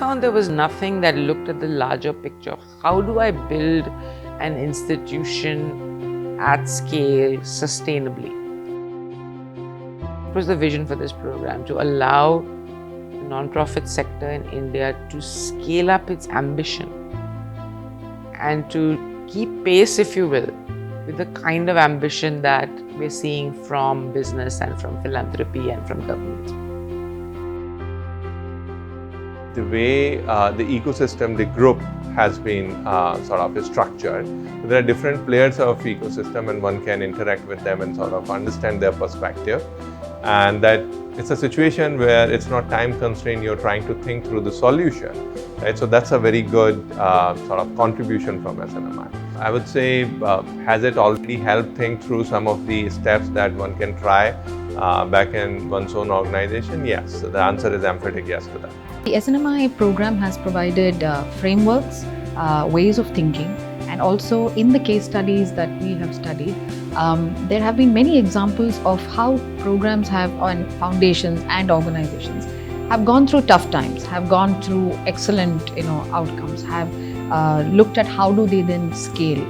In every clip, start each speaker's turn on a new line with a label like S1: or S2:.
S1: found there was nothing that looked at the larger picture. How do I build an institution at scale sustainably? It was the vision for this program, to allow the non-profit sector in India to scale up its ambition and to keep pace, if you will, with the kind of ambition that we're seeing from business and from philanthropy and from government.
S2: The way the ecosystem, the group has been sort of structured. There are different players of ecosystem and one can interact with them and sort of understand their perspective. And that it's a situation where it's not time constrained, you're trying to think through the solution, right? So that's a very good sort of contribution from SNMI. I would say, has it already helped think through some of the steps that one can try back in one's own organization? Yes, so the answer is emphatic yes to that.
S3: The SNMI program has provided frameworks, ways of thinking, and also in the case studies that we have studied, there have been many examples of how programs have on foundations and organizations have gone through tough times, have gone through excellent outcomes, have looked at how do they then scale,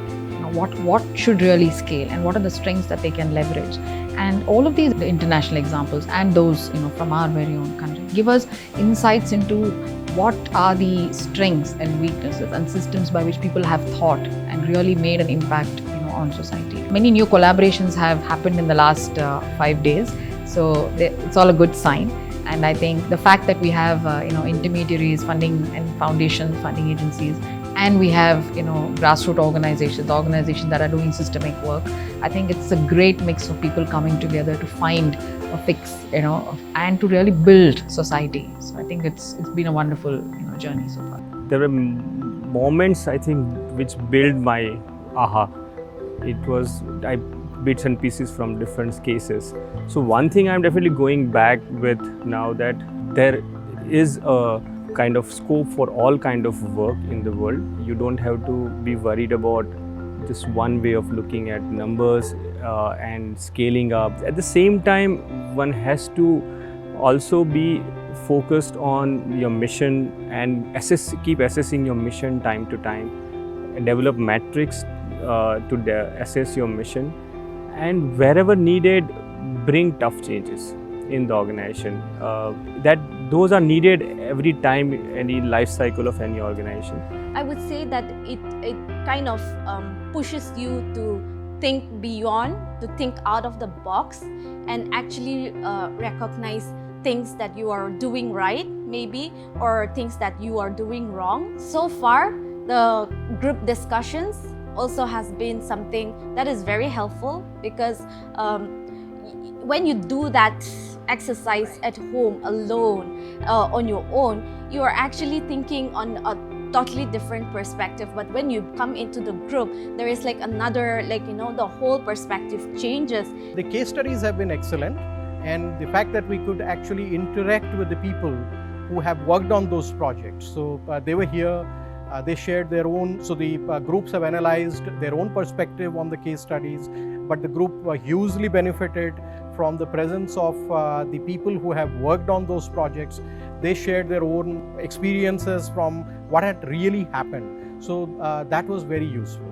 S3: what should really scale and what are the strengths that they can leverage. And all of these international examples and those from our very own country give us insights into what are the strengths and weaknesses and systems by which people have thought and really made an impact on society. Many new collaborations have happened in the last 5 days, so it's all a good sign. And I think the fact that we have intermediaries, funding and foundation funding agencies, and we have grassroots organizations that are doing systemic work, I think it's a great mix of people coming together to find a fix, and to really build society. So I think it's been a wonderful journey so far.
S4: There were moments, I think, which built my aha. It was bits and pieces from different cases. So one thing I'm definitely going back with now, that there is a kind of scope for all kind of work in the world. You don't have to be worried about just one way of looking at numbers and scaling up. At the same time, one has to also be focused on your mission and keep assessing your mission time to time, and develop metrics to assess your mission, and wherever needed, bring tough changes in the organization. Those are needed every time, any life cycle of any organization.
S5: I would say that it kind of pushes you to think beyond, to think out of the box, and actually recognize things that you are doing right, maybe, or things that you are doing wrong. So far, the group discussions also has been something that is very helpful, because when you do that exercise at home alone, on your own, you are actually thinking on a totally different perspective. But when you come into the group, there is like another, the whole perspective changes.
S6: The case studies have been excellent, and the fact that we could actually interact with the people who have worked on those projects. So they were here, they shared their own, so the groups have analyzed their own perspective on the case studies, but the group hugely benefited from the presence of the people who have worked on those projects. They shared their own experiences from what had really happened. So that was very useful.